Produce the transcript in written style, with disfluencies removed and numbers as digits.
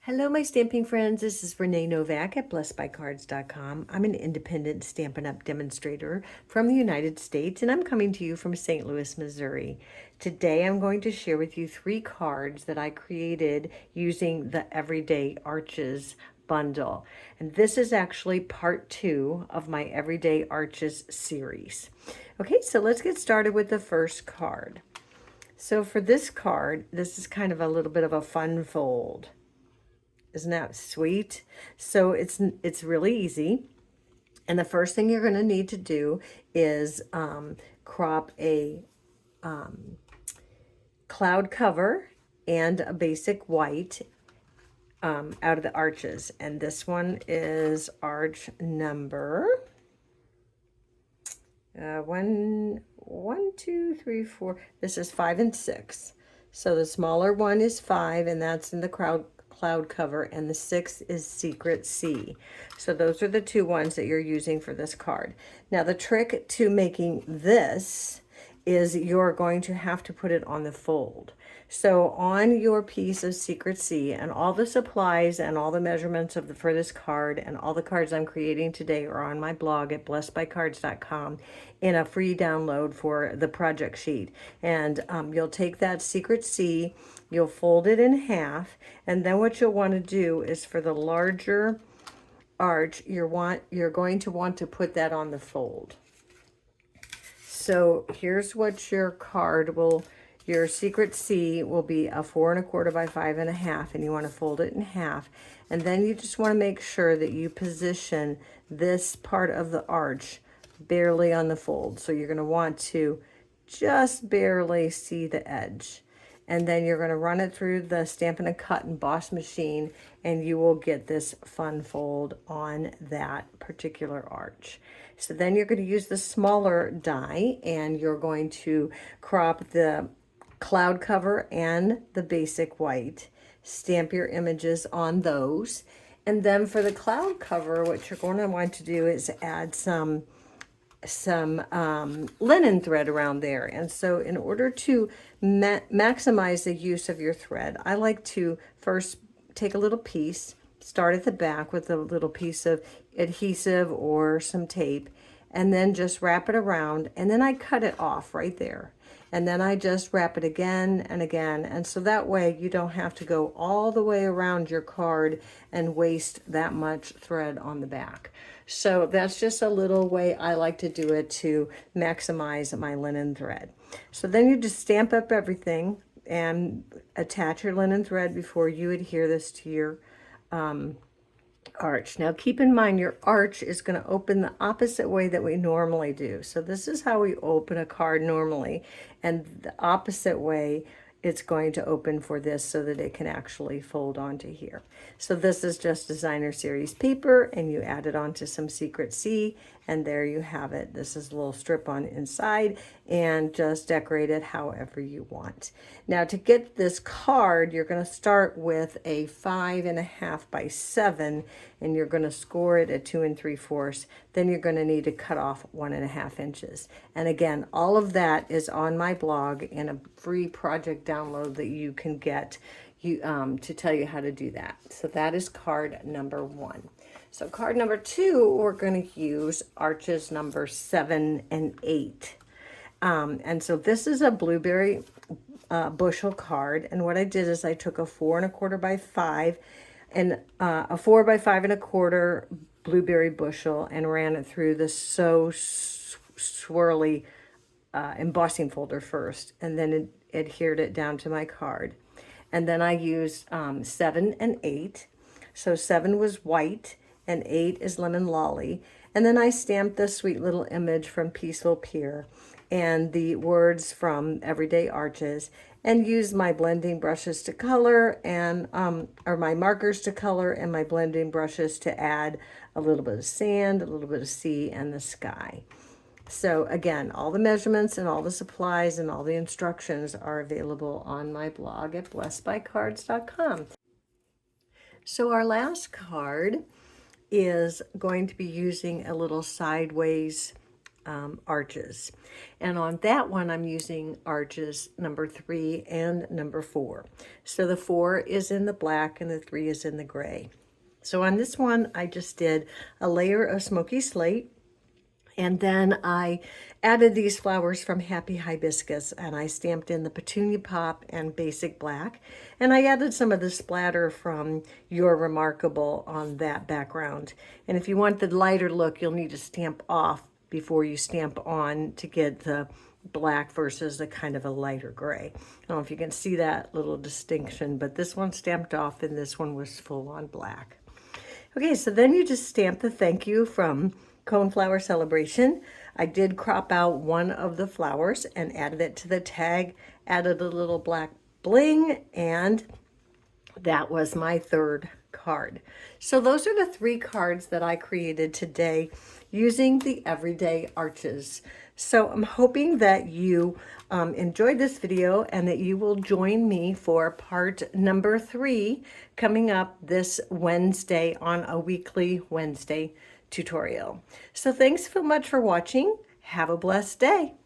Hello, my stamping friends. This is Renee Novak at blessedbycards.com. I'm an independent Stampin' Up! Demonstrator from the United States, and I'm coming to you from St. Louis, Missouri. Today, I'm going to share with you 3 cards that I created using the Everyday Arches bundle. And this is actually part 2 of my Everyday Arches series. Okay, so let's get started with the first card. So for this card, this is kind of a little bit of a fun fold. Isn't that sweet? So it's really easy. And the first thing you're going to need to do is crop a cloud cover and a basic white out of the arches. And this one is arch number 1, 2, 3, 4. This is 5 and 6. So the smaller one is 5, and that's in the cloud cover, and the 6 is Secret C. So those are the 2 ones that you're using for this card. Now the trick to making this is you're going to have to put it on the fold. So on your piece of Secret C, and all the supplies and all the measurements for this card and all the cards I'm creating today are on my blog at blessedbycards.com in a free download for the project sheet. And you'll take that Secret C, you'll fold it in half, and then what you'll want to do is for the larger arch, you're going to want to put that on the fold. So here's what your card your Secret C will be a 4 1/4 by 5 1/2, and you want to fold it in half. And then you just want to make sure that you position this part of the arch barely on the fold. So you're going to want to just barely see the edge. And then you're going to run it through the Stampin' Cut emboss machine, and you will get this fun fold on that particular arch. So then you're going to use the smaller die, and you're going to crop the cloud cover and the basic white. Stamp your images on those. And then for the cloud cover, what you're going to want to do is add some linen thread around there. And so in order to maximize the use of your thread, I like to first take a little piece, start at the back with a little piece of adhesive or some tape, and then just wrap it around, and then I cut it off right there. And then I just wrap it again and again. And so that way you don't have to go all the way around your card and waste that much thread on the back. So that's just a little way I like to do it to maximize my linen thread. So then you just stamp up everything and attach your linen thread before you adhere this to your arch. Now keep in mind your arch is going to open the opposite way that we normally do. So this is how we open a card normally, and the opposite way it's going to open for this so that it can actually fold onto here. So this is just designer series paper, and you add it onto some Secret C, and there you have it. This is a little strip on inside, and just decorate it however you want. Now to get this card, you're going to start with a 5 1/2 by 7, and you're going to score it at 2 3/4. Then you're going to need to cut off 1 1/2 inches. And again, all of that is on my blog in a free project download that you can get to tell you how to do that. So that is card number 1. So card number 2, we're going to use arches number 7 and 8. And so this is a blueberry bushel card. And what I did is I took a 4 1/4 by 5 and a 4 by 5 1/4 blueberry bushel and ran it through the swirly embossing folder first, and then adhered it down to my card. And then I used 7 and 8. So 7 was white and 8 is lemon lolly. And then I stamped this sweet little image from Peaceful Pier and the words from Everyday Arches, and used my blending brushes to color and or my markers to color and my blending brushes to add a little bit of sand, a little bit of sea, and the sky. So again, all the measurements and all the supplies and all the instructions are available on my blog at blessedbycards.com. So our last card is going to be using a little sideways arches. And on that one, I'm using arches number 3 and number 4. So the 4 is in the black and the 3 is in the gray. So on this one, I just did a layer of smoky slate. And then I added these flowers from Happy Hibiscus, and I stamped in the Petunia Pop and Basic Black. And I added some of the splatter from You're Remarkable on that background. And if you want the lighter look, you'll need to stamp off before you stamp on to get the black versus the kind of a lighter gray. I don't know if you can see that little distinction, but this one stamped off and this one was full on black. Okay, so then you just stamp the thank you from Coneflower Celebration. I did crop out one of the flowers and added it to the tag, added a little black bling, and that was my third card. So those are the 3 cards that I created today using the everyday arches. So I'm hoping that you enjoyed this video and that you will join me for part number 3 coming up this Wednesday on a weekly Wednesday tutorial. So thanks so much for watching. Have a blessed day.